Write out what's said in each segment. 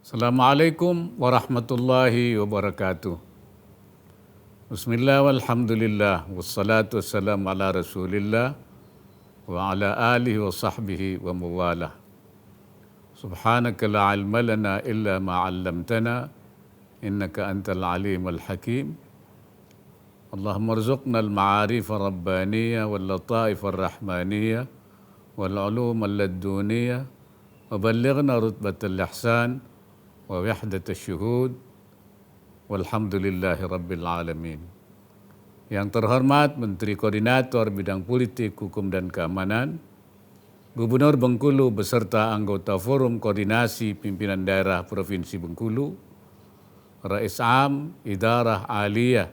Assalamualaikum warahmatullahi wabarakatuh. Bismillah walhamdulillah wassalatu wassalamu ala rasulillah wa ala alihi wa sahbihi wa mawalah. Subhanaka la ilma lana illa ma 'allamtana innaka antal alimul hakim. Allahumma rzuqna al-ma'arif ar-rabbaniyah wal lataif ar-rahmaniyah wal ulum al-laduniyah wa ballighna rutbatal ihsan wa wahdat asy-syuhud walhamdulillahi rabbil alamin. Yang terhormat Menteri Koordinator Bidang Politik, Hukum dan Keamanan, Gubernur Bengkulu beserta anggota Forum Koordinasi Pimpinan Daerah Provinsi Bengkulu, Rais Am Idarah Aliyah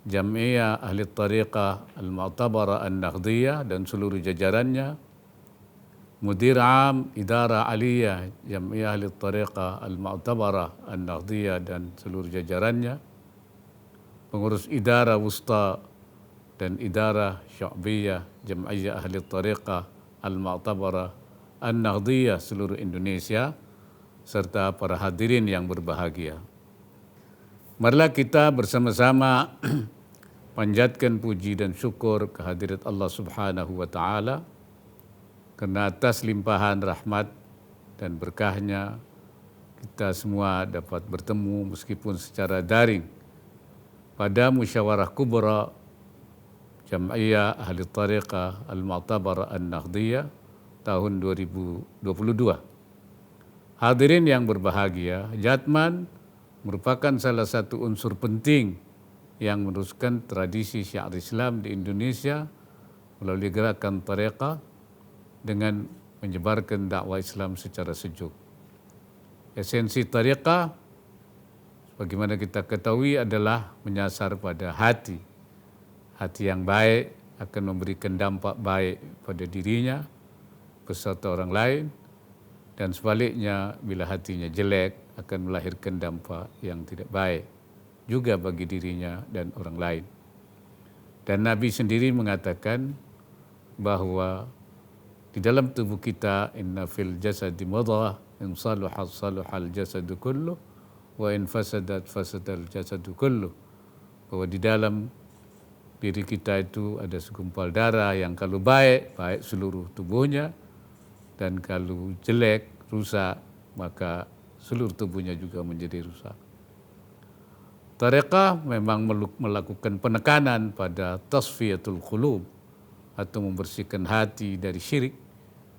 Jam'iyah Ahli Tariqah Al-Mu'tabarah An-Nahdiyah dan seluruh jajarannya, Mudir Am Idarah Aliyah Jam'iyah Ahli Tariqah Al-Mu'tabarah An-Nahdiyah dan seluruh jajarannya, pengurus Idarah Wusta dan Idarah Syu'biyah Jam'iyah Ahli Tariqah Al-Mu'tabarah An-Nahdiyah seluruh Indonesia, serta para hadirin yang berbahagia. Marilah kita bersama-sama panjatkan puji dan syukur kehadirat Allah Subhanahu wa Ta'ala, karena atas limpahan rahmat dan berkahnya kita semua dapat bertemu meskipun secara daring pada musyawarah kubra Jam'iyah Ahli Tariqah Al-Mu'tabarah An-Nahdiyah tahun 2022. Hadirin yang berbahagia, Jatman merupakan salah satu unsur penting yang meneruskan tradisi syiar Islam di Indonesia melalui gerakan Tariqah dengan menyebarkan dakwah Islam secara sejuk. Esensi tariqah, bagaimana kita ketahui, adalah menyasar pada hati. Hati yang baik akan memberikan dampak baik pada dirinya beserta orang lain, dan sebaliknya bila hatinya jelek akan melahirkan dampak yang tidak baik juga bagi dirinya dan orang lain. Dan Nabi sendiri mengatakan bahwa di dalam tubuh kita, inna fil jasadi mudghah in saluhat saluhal jasadu kulluh wa in fasadat fasadal jasadu kulluh. Bahwa di dalam diri kita itu ada segumpal darah yang kalau baik, baik seluruh tubuhnya, dan kalau jelek, rusak, maka seluruh tubuhnya juga menjadi rusak. Tariqah memang melakukan penekanan pada tasfiyatul qulub atau membersihkan hati dari syirik,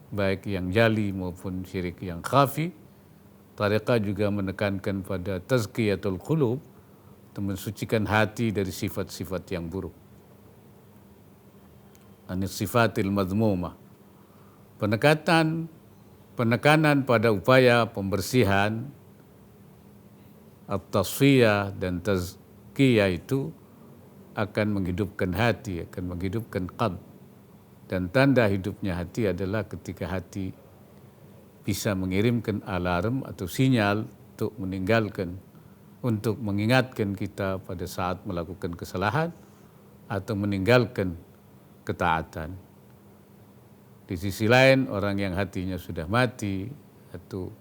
baik yang jali maupun syirik yang khafi. Tariqah juga menekankan pada tazkiyatul qulub, atau mensucikan hati dari sifat-sifat yang buruk. Anis sifatil madhmumah. Penekanan pada upaya pembersihan at-tasfiyah dan tazkiyah itu akan menghidupkan hati, akan menghidupkan qalb. Dan tanda hidupnya hati adalah ketika hati bisa mengirimkan alarm atau sinyal untuk meninggalkan, untuk mengingatkan kita pada saat melakukan kesalahan atau meninggalkan ketaatan. Di sisi lain, orang yang hatinya sudah mati atau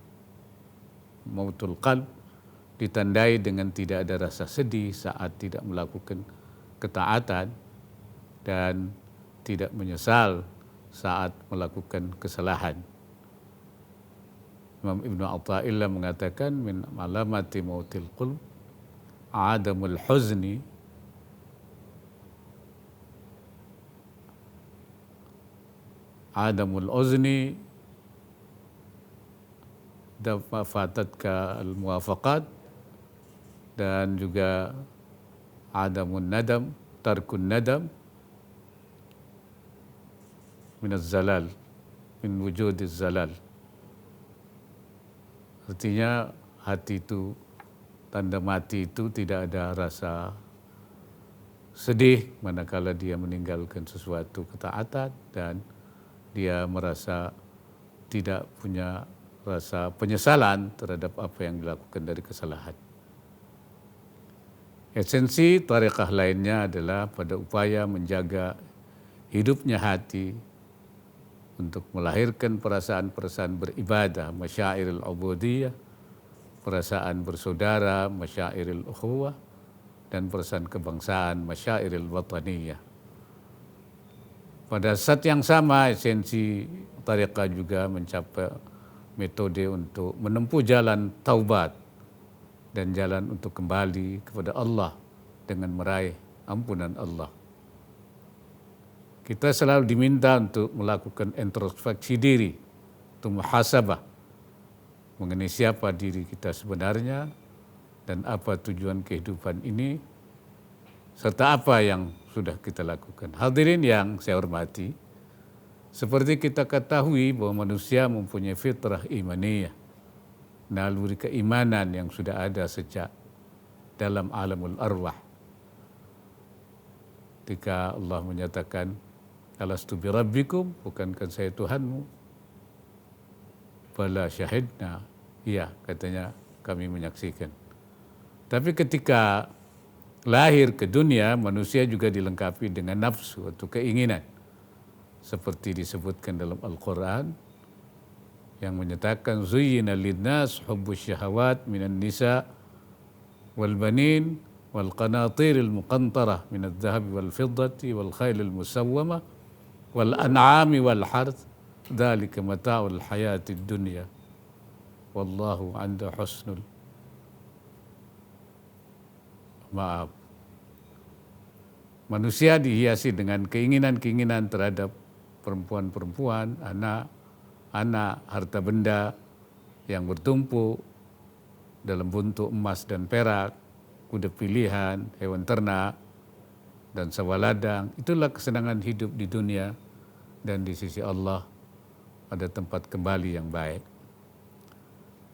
mautul qalb ditandai dengan tidak ada rasa sedih saat tidak melakukan ketaatan dan tidak menyesal saat melakukan kesalahan. Imam Ibnu Athaillah mengatakan min alamati mautil qulb adamul huzni adamul uzni dafatatka al-muwafaqat, dan juga adamun nadam, tarkun nadam minaz zalal, min wujudiz zalal. Artinya hati itu, tanda mati itu tidak ada rasa sedih manakala dia meninggalkan sesuatu ketaatan, dan dia merasa tidak punya rasa penyesalan terhadap apa yang dilakukan dari kesalahan. Esensi tariqah lainnya adalah pada upaya menjaga hidupnya hati untuk melahirkan perasaan-perasaan beribadah, masyairil ubudiyah, perasaan bersaudara, masyairil ukhuwah, dan perasaan kebangsaan, masyairil wataniyah. Pada saat yang sama, esensi tariqah juga mencapai metode untuk menempuh jalan taubat dan jalan untuk kembali kepada Allah dengan meraih ampunan Allah. Kita selalu diminta untuk melakukan introspeksi diri, untuk muhasabah mengenai siapa diri kita sebenarnya dan apa tujuan kehidupan ini, serta apa yang sudah kita lakukan. Hadirin yang saya hormati, seperti kita ketahui bahwa manusia mempunyai fitrah imaniyah, naluri keimanan yang sudah ada sejak dalam alamul arwah. Ketika Allah menyatakan, alastu birabbikum, bukankah saya Tuhanmu? Bala syahidna, iya katanya kami menyaksikan. Tapi ketika lahir ke dunia, manusia juga dilengkapi dengan nafsu atau keinginan. Seperti disebutkan dalam Al-Quran yang menyatakan zuyyina linnas hubbus syahawat minan nisa wal banin wal qanatiril muqantarah minadh dhahabi wal fiddati wal khailil musawwamah wal an'ami wal harth dzalika mata'ul hayatid dunya wallahu 'inda husnul maaf. Manusia dihiasi dengan keinginan-keinginan terhadap perempuan-perempuan, anak, harta benda yang bertumpuk dalam bentuk emas dan perak, kuda pilihan, hewan ternak, dan sawah ladang. Itulah kesenangan hidup di dunia, dan di sisi Allah ada tempat kembali yang baik.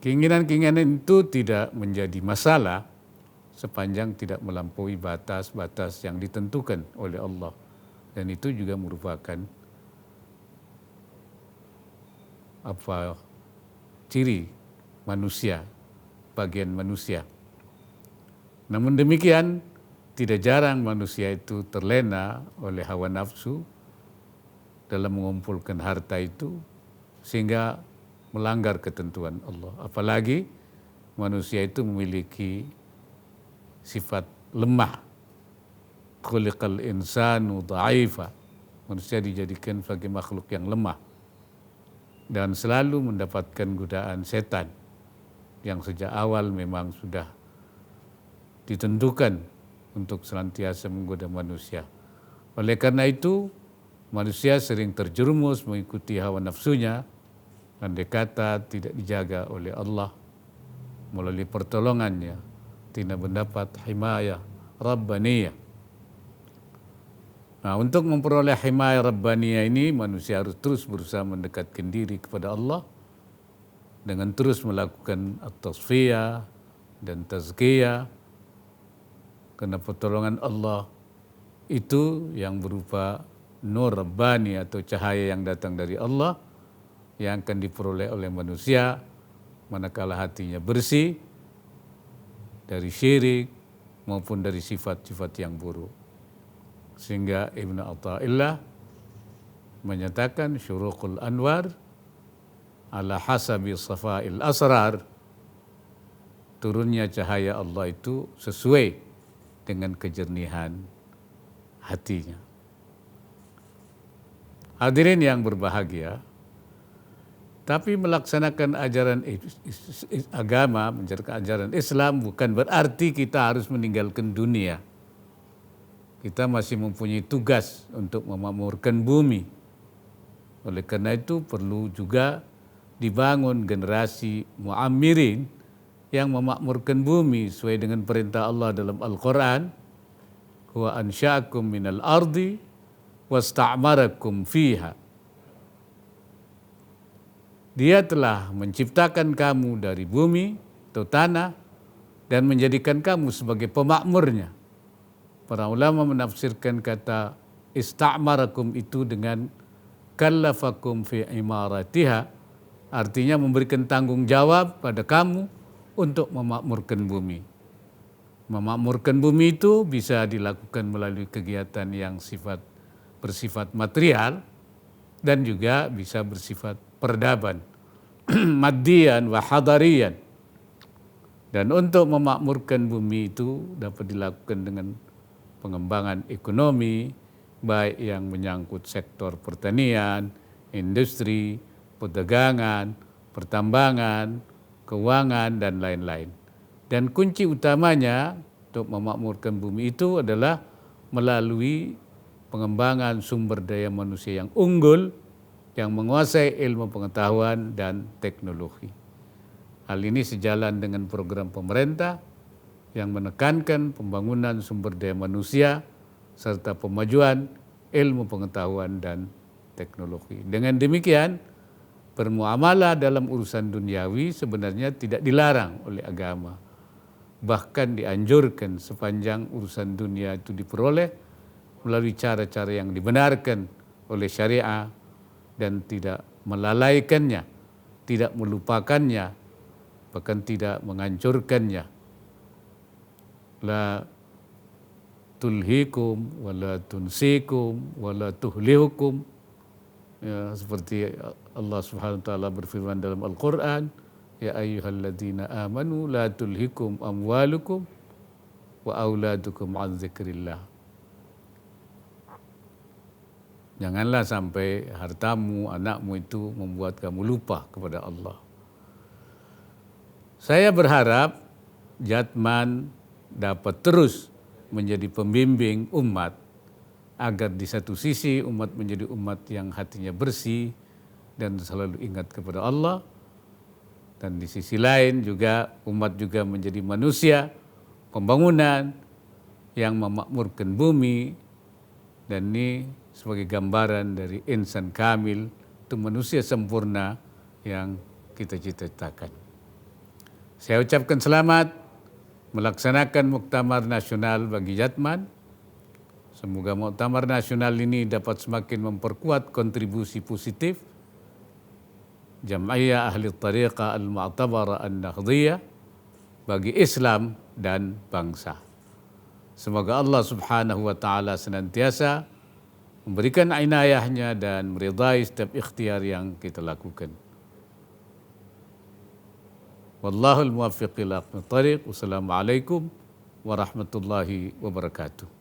Keinginan-keinginan itu tidak menjadi masalah sepanjang tidak melampaui batas-batas yang ditentukan oleh Allah. Dan itu juga merupakan ciri manusia, bagian manusia. Namun demikian, tidak jarang manusia itu terlena oleh hawa nafsu dalam mengumpulkan harta itu sehingga melanggar ketentuan Allah. Apalagi manusia itu memiliki sifat lemah. Khuliqal insanu dha'ifa. Manusia dijadikan sebagai makhluk yang lemah dan selalu mendapatkan godaan setan yang sejak awal memang sudah ditentukan untuk senantiasa menggoda manusia. Oleh karena itu, manusia sering terjerumus mengikuti hawa nafsunya, andai kata tidak dijaga oleh Allah melalui pertolongannya, tidak mendapat himayah rabbaniyah. Nah, untuk memperoleh himayah rabbaniyah ini, manusia harus terus berusaha mendekatkan diri kepada Allah dengan terus melakukan at-tasfiyah dan tazkiyah, karena pertolongan Allah itu yang berupa nur rabbani atau cahaya yang datang dari Allah yang akan diperoleh oleh manusia manakala hatinya bersih dari syirik maupun dari sifat-sifat yang buruk. Sehingga Ibnu Athaillah menyatakan syuruqul anwar ala hasabi safail asrar, turunnya cahaya Allah itu sesuai dengan kejernihan hatinya. Hadirin yang berbahagia, tapi melaksanakan ajaran agama, menjalankan ajaran Islam bukan berarti kita harus meninggalkan dunia. Kita masih mempunyai tugas untuk memakmurkan bumi. Oleh karena itu perlu juga dibangun generasi mu'ammirin yang memakmurkan bumi sesuai dengan perintah Allah dalam Al-Quran. Wa ansya'akum minal ardi wasta'marakum fiha. Dia telah menciptakan kamu dari bumi atau tanah dan menjadikan kamu sebagai pemakmurnya. Para ulama menafsirkan kata ista'marakum itu dengan kallafakum fi imaratiha, artinya memberikan tanggung jawab pada kamu untuk memakmurkan bumi. Memakmurkan bumi itu bisa dilakukan melalui kegiatan yang bersifat material dan juga bisa bersifat peradaban, maddiyan wa hadariyan. Dan untuk memakmurkan bumi itu dapat dilakukan dengan pengembangan ekonomi, baik yang menyangkut sektor pertanian, industri, perdagangan, pertambangan, keuangan, dan lain-lain. Dan kunci utamanya untuk memakmurkan bumi itu adalah melalui pengembangan sumber daya manusia yang unggul, yang menguasai ilmu pengetahuan dan teknologi. Hal ini sejalan dengan program pemerintah yang menekankan pembangunan sumber daya manusia serta pemajuan ilmu pengetahuan dan teknologi. Dengan demikian, bermuamalah dalam urusan duniawi sebenarnya tidak dilarang oleh agama. Bahkan dianjurkan sepanjang urusan dunia itu diperoleh melalui cara-cara yang dibenarkan oleh syariah dan tidak melalaikannya, tidak melupakannya, bahkan tidak menghancurkannya. La tulhikum wala tunsikum wala tuhlihukum, ya, seperti Allah Subhanahu wa taala berfirman dalam Al-Qur'an, ya ayyuhalladzina amanu la tulhikum amwalukum wa auladukum an dzikrillah. Janganlah sampai hartamu, anakmu itu membuat kamu lupa kepada Allah. Saya berharap Jatman dapat terus menjadi pembimbing umat agar di satu sisi umat menjadi umat yang hatinya bersih dan selalu ingat kepada Allah, dan di sisi lain juga umat juga menjadi manusia pembangunan yang memakmurkan bumi, dan ini sebagai gambaran dari insan kamil, itu manusia sempurna yang kita cita-citakan. Saya ucapkan selamat melaksanakan Muktamar Nasional bagi Jatman. Semoga Muktamar Nasional ini dapat semakin memperkuat kontribusi positif Jam'iyah Ahli Tariqah Al-Mu'tabarah An-Nahdhiyah bagi Islam dan bangsa. Semoga Allah Subhanahu wa taala senantiasa memberikan inayahnya dan meridai setiap ikhtiar yang kita lakukan. Wallahul muwaffiq ila aqwamit thariq. Wassalamualaikum warahmatullahi wabarakatuh.